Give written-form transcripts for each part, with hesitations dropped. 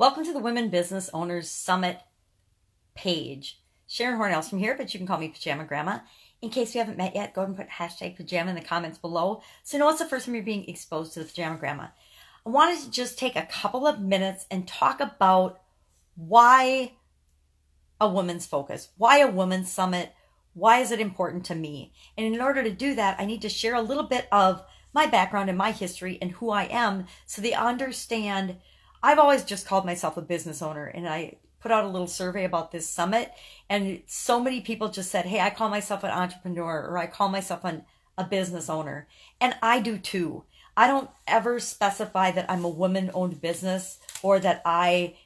Welcome to the Women Business Owners Summit page. Sharon Horne-Ellstrom here, but you can call me Pajama Grandma. In case we haven't met yet, go ahead and put hashtag pajama in the comments below so you know it's the first time you're being exposed to the Pajama Grandma. I wanted to just take a couple of minutes and talk about why a women's focus, why a women's summit, why is it important to me? And in order to do that, I need to share a little bit of my background and my history and who I am so they understand. I've always just called myself a business owner, and I put out a little survey about this summit, and so many people just said, hey, I call myself an entrepreneur, or I call myself a business owner. And I do too. I don't ever specify that I'm a woman-owned business, or that I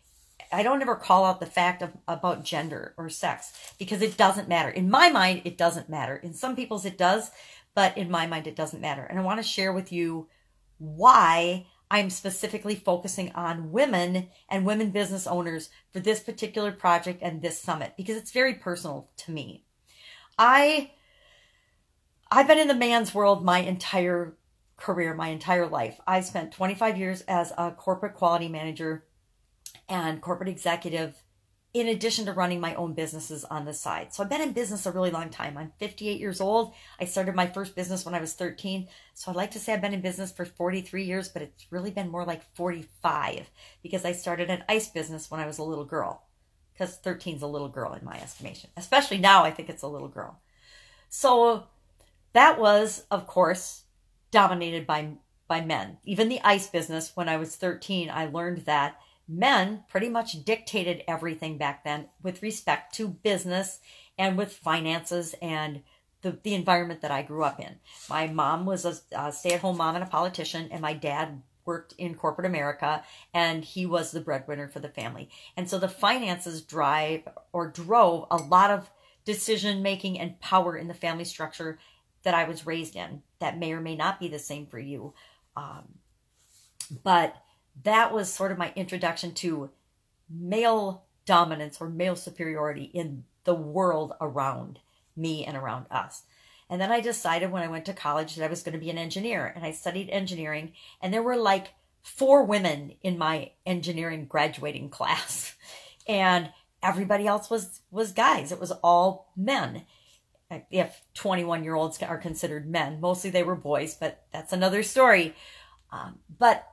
don't ever call out the fact about gender or sex, because it doesn't matter. In my mind, it doesn't matter. In some people's it does, but in my mind, it doesn't matter. And I want to share with you why I'm specifically focusing on women and women business owners for this particular project and this summit, because it's very personal to me. I've been in the man's world my entire career, my entire life. I spent 25 years as a corporate quality manager and corporate executive, in addition to running my own businesses on the side. So I've been in business a really long time. I'm 58 years old. I started my first business when I was 13. So I'd like to say I've been in business for 43 years, but it's really been more like 45 because I started an ice business when I was a little girl, because 13 is a little girl in my estimation. Especially now, I think it's a little girl. So that was, of course, dominated by men. Even the ice business, when I was 13, I learned that men pretty much dictated everything back then with respect to business and with finances and the environment that I grew up in. My mom was a stay-at-home mom and a politician, and my dad worked in corporate America, and he was the breadwinner for the family. And so the finances drove a lot of decision-making and power in the family structure that I was raised in. That may or may not be the same for you. But that was sort of my introduction to male dominance or male superiority in the world around me and around us. And then I decided when I went to college that I was going to be an engineer, and I studied engineering, and there were like 4 women in my engineering graduating class, and everybody else was guys. It was all men. If 21-year-olds are considered men, mostly they were boys, but that's another story. But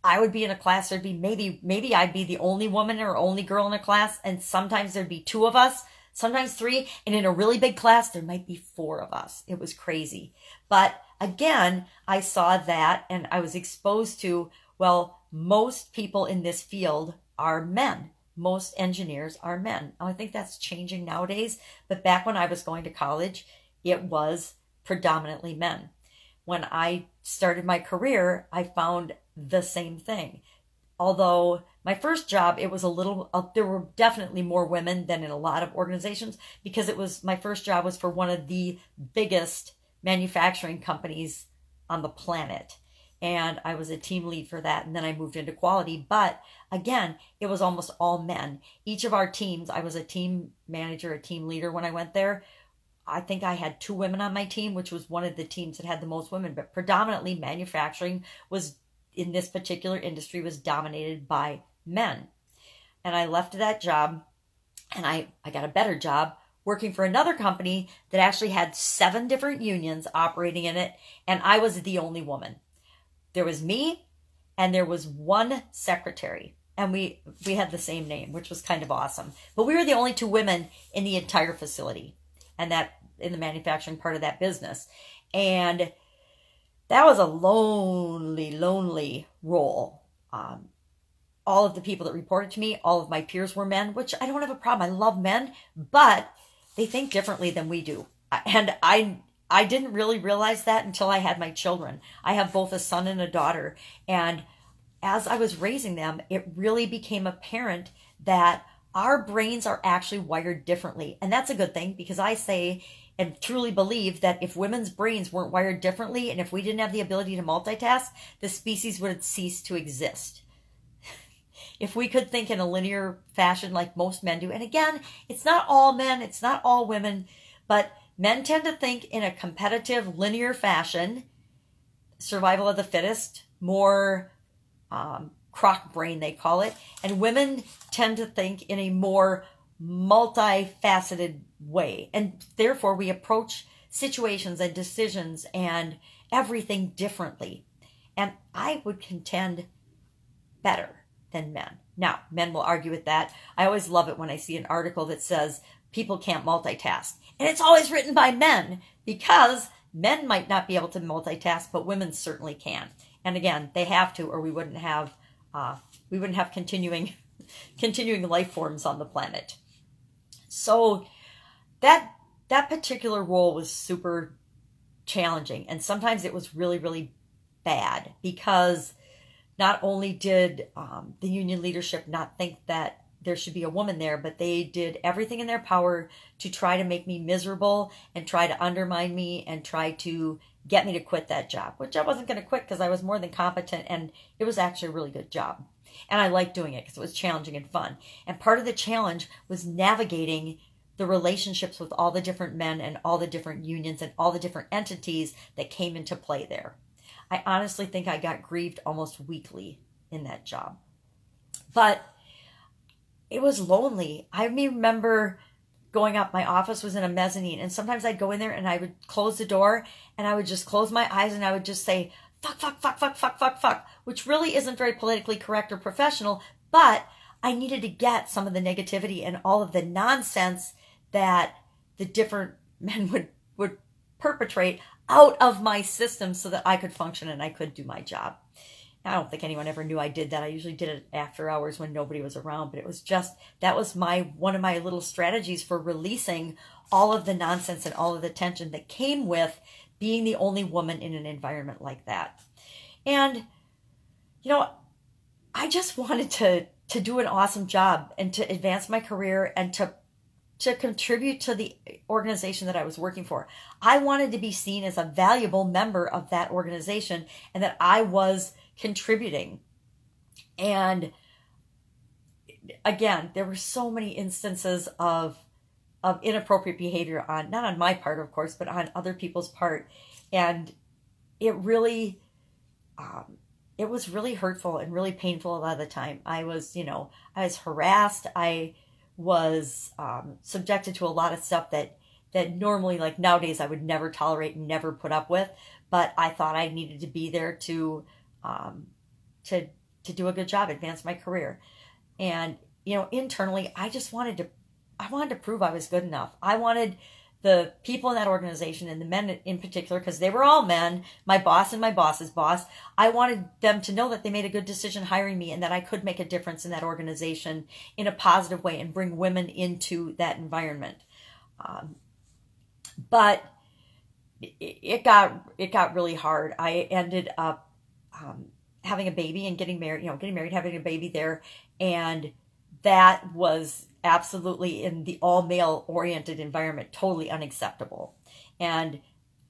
I would be in a class, there'd be maybe I'd be the only woman or only girl in a class, and sometimes there'd be 2 of us, sometimes 3, and in a really big class, there might be 4 of us. It was crazy. But again, I saw that, and I was exposed to, well, most people in this field are men. Most engineers are men. I think that's changing nowadays, but back when I was going to college, it was predominantly men. When I started my career, I found the same thing. Although my first job, it was there were definitely more women than in a lot of organizations, because my first job was for one of the biggest manufacturing companies on the planet. And I was a team lead for that. And then I moved into quality. But again, it was almost all men. Each of our teams, I was a team manager, a team leader when I went there. I think I had 2 women on my team, which was one of the teams that had the most women, but predominantly manufacturing was, in this particular industry, was dominated by men. And I left that job, and I got a better job working for another company that actually had 7 different unions operating in it, and I was the only woman. There was me, and there was 1 secretary, and we had the same name, which was kind of awesome. But we were the only 2 women in the entire facility, and that in the manufacturing part of that business. And that was a lonely role. All of the people that reported to me, all of my peers were men, which I don't have a problem. I love men, but they think differently than we do. And I didn't really realize that until I had my children. I have both a son and a daughter. And as I was raising them, it really became apparent that our brains are actually wired differently. And that's a good thing, because I say and truly believe that if women's brains weren't wired differently, and if we didn't have the ability to multitask, the species would cease to exist. If we could think in a linear fashion like most men do, and again, it's not all men, it's not all women, but men tend to think in a competitive, linear fashion, survival of the fittest, more crock brain, they call it. And women tend to think in a more multifaceted way. And therefore, we approach situations and decisions and everything differently. And I would contend better than men. Now, men will argue with that. I always love it when I see an article that says people can't multitask. And it's always written by men, because men might not be able to multitask, but women certainly can. And again, they have to, or we wouldn't have continuing life forms on the planet. So that particular role was super challenging, and sometimes it was really, really bad, because not only did the union leadership not think that there should be a woman there, but they did everything in their power to try to make me miserable and try to undermine me and try to get me to quit that job, which I wasn't going to quit because I was more than competent, and it was actually a really good job. And I liked doing it because it was challenging and fun. And part of the challenge was navigating the relationships with all the different men and all the different unions and all the different entities that came into play there. I honestly think I got grieved almost weekly in that job. But it was lonely. I remember going up, my office was in a mezzanine, and sometimes I'd go in there and I would close the door and I would just close my eyes and I would just say, fuck, fuck, fuck, fuck, fuck, fuck, fuck, which really isn't very politically correct or professional, but I needed to get some of the negativity and all of the nonsense that the different men would perpetrate out of my system so that I could function and I could do my job. I don't think anyone ever knew I did that. I usually did it after hours when nobody was around, but it was just, that was one of my little strategies for releasing all of the nonsense and all of the tension that came with being the only woman in an environment like that. And, I just wanted to do an awesome job and to advance my career and to contribute to the organization that I was working for. I wanted to be seen as a valuable member of that organization and that I was contributing. And again, there were so many instances of inappropriate behavior not on my part, of course, but on other people's part. And it really, it was really hurtful and really painful a lot of the time. I was harassed. I was subjected to a lot of stuff that normally, like nowadays, I would never tolerate and never put up with. But I thought I needed to be there to do a good job, advance my career. And, internally, I wanted to prove I was good enough. I wanted the people in that organization, and the men in particular, because they were all men, my boss and my boss's boss, I wanted them to know that they made a good decision hiring me and that I could make a difference in that organization in a positive way and bring women into that environment. But it got really hard. I ended up having a baby and getting married, having a baby there. And that was absolutely, in the all-male oriented environment, totally unacceptable. And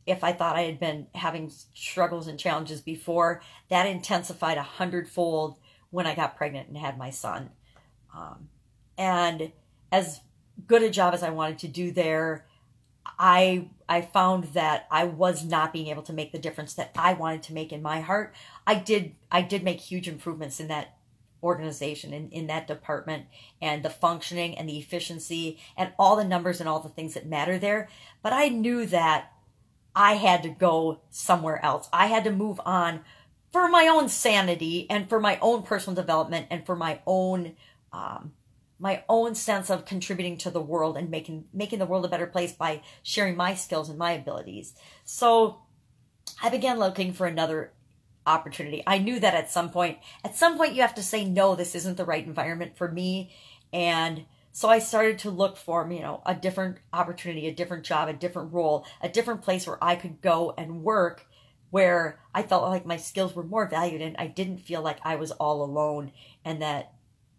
if I thought I had been having struggles and challenges before, that intensified 100-fold when I got pregnant and had my son. And as good a job as I wanted to do there, I found that I was not being able to make the difference that I wanted to make in my heart. I did make huge improvements in that organization, in that department, and the functioning and the efficiency and all the numbers and all the things that matter there. But I knew that I had to go somewhere else. I had to move on for my own sanity and for my own personal development and for my own sense of contributing to the world and making the world a better place by sharing my skills and my abilities. So I began looking for another opportunity. I knew that at some point you have to say, no, this isn't the right environment for me. And so I started to look for, a different opportunity, a different job, a different role, a different place where I could go and work, where I felt like my skills were more valued and I didn't feel like I was all alone and that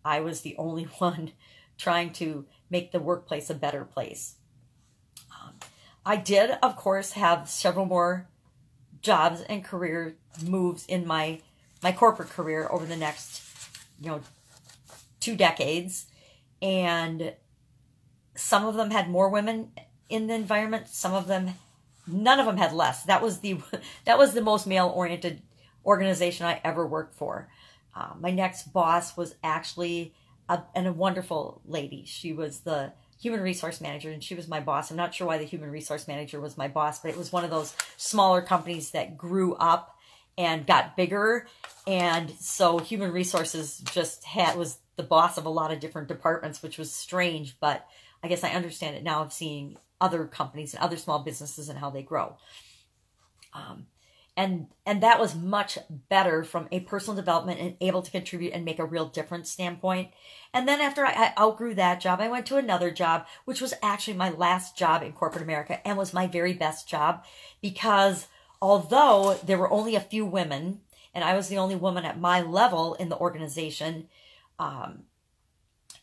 I was the only one trying to make the workplace a better place. I did, of course, have several more jobs and career moves in my corporate career over the next 2 decades, and some of them had more women in the environment. None of them had less. That was the most male oriented organization I ever worked for. My next boss was actually a wonderful lady. She was the human resource manager, and she was my boss. I'm not sure why the human resource manager was my boss, but it was one of those smaller companies that grew up and got bigger. And so human resources was the boss of a lot of different departments, which was strange, but I guess I understand it now of seeing other companies and other small businesses and how they grow. And that was much better from a personal development and able to contribute and make a real difference standpoint. And then after I outgrew that job, I went to another job, which was actually my last job in corporate America and was my very best job, because although there were only a few women and I was the only woman at my level in the organization,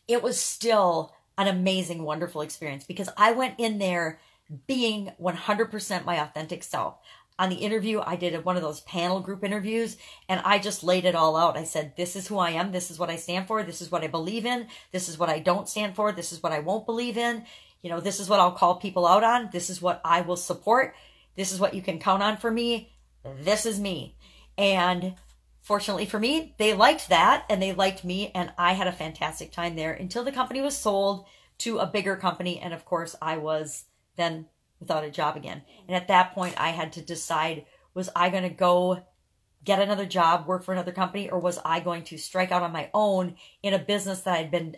it was still an amazing, wonderful experience, because I went in there being 100% my authentic self. On the interview, I did one of those panel group interviews, and I just laid it all out. I said, this is who I am. This is what I stand for. This is what I believe in. This is what I don't stand for. This is what I won't believe in. This is what I'll call people out on. This is what I will support. This is what you can count on for me. This is me. And fortunately for me, they liked that, and they liked me, and I had a fantastic time there until the company was sold to a bigger company. And of course, I was then without a job again. And at that point, I had to decide, was I going to go get another job, work for another company, or was I going to strike out on my own in a business that I'd been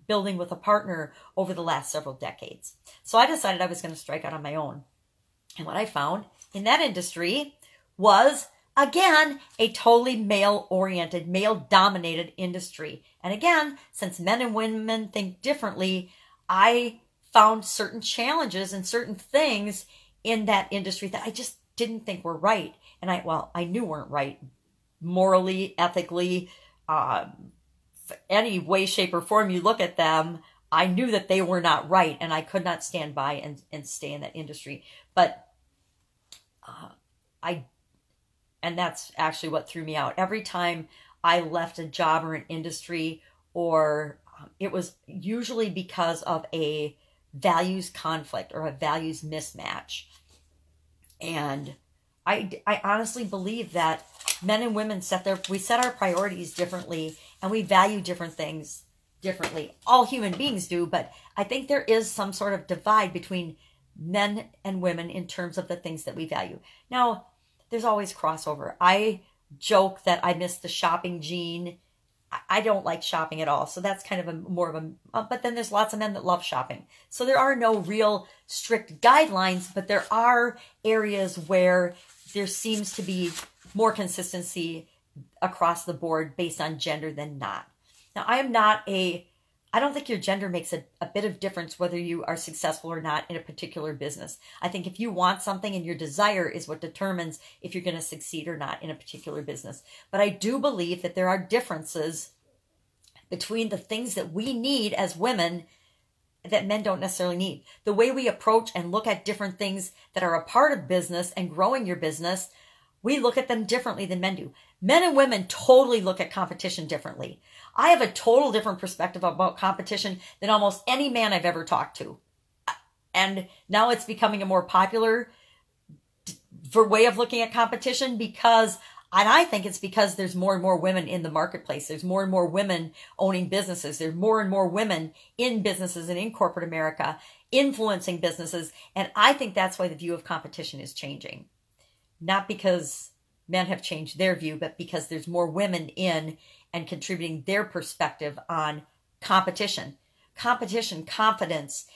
building with a partner over the last several decades? So I decided I was going to strike out on my own. And what I found in that industry was, again, a totally male-oriented, male-dominated industry. And again, since men and women think differently, I found certain challenges and certain things in that industry that I just didn't think were right. And I knew weren't right morally, ethically, any way, shape, or form you look at them. I knew that they were not right, and I could not stand by and stay in that industry. But and that's actually what threw me out. Every time I left a job or an industry, or it was usually because of a values conflict or a values mismatch. And I honestly believe that men and women we set our priorities differently, and we value different things differently. All human beings do, but I think there is some sort of divide between men and women in terms of the things that we value. Now, there's always crossover. I joke that I miss the shopping gene. I don't like shopping at all. So that's kind of but then there's lots of men that love shopping. So there are no real strict guidelines, but there are areas where there seems to be more consistency across the board based on gender than not. Now, I don't think your gender makes a bit of difference whether you are successful or not in a particular business. I think if you want something and your desire is what determines if you're going to succeed or not in a particular business. But I do believe that there are differences between the things that we need as women that men don't necessarily need. The way we approach and look at different things that are a part of business and growing your business, we look at them differently than men do. Men and women totally look at competition differently. I have a total different perspective about competition than almost any man I've ever talked to. And now it's becoming a more popular way of looking at competition and I think it's because there's more and more women in the marketplace. There's more and more women owning businesses. There's more and more women in businesses and in corporate America influencing businesses. And I think that's why the view of competition is changing. Not because men have changed their view, but because there's more women in and contributing their perspective on competition. Competition, confidence,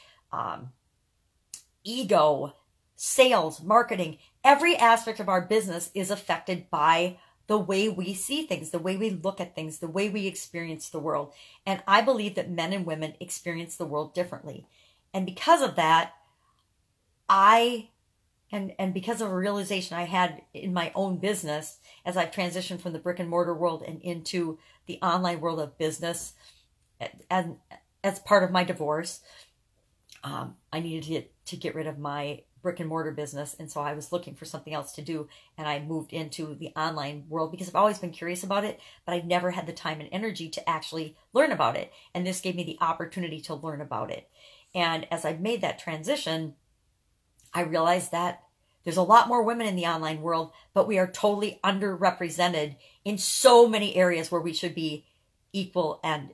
ego, sales, marketing. Every aspect of our business is affected by the way we see things, the way we look at things, the way we experience the world. And I believe that men and women experience the world differently. And because of that, and because of a realization I had in my own business as I've transitioned from the brick and mortar world and into the online world of business, and as part of my divorce, I needed to get rid of my brick and mortar business. And so I was looking for something else to do. And I moved into the online world because I've always been curious about it, but I never had the time and energy to actually learn about it. And this gave me the opportunity to learn about it. And as I made that transition, I realized that There's a lot more women in the online world, but we are totally underrepresented in so many areas where we should be equal and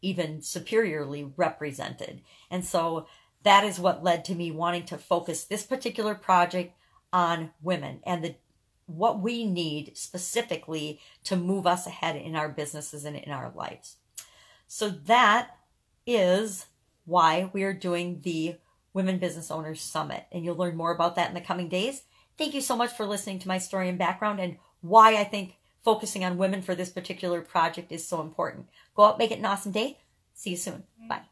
even superiorly represented. And so that is what led to me wanting to focus this particular project on women and what we need specifically to move us ahead in our businesses and in our lives. So that is why we are doing the Women Business Owners Summit. And you'll learn more about that in the coming days. Thank you so much for listening to my story and background and why I think focusing on women for this particular project is so important. Go out, make it an awesome day. See you soon. Bye.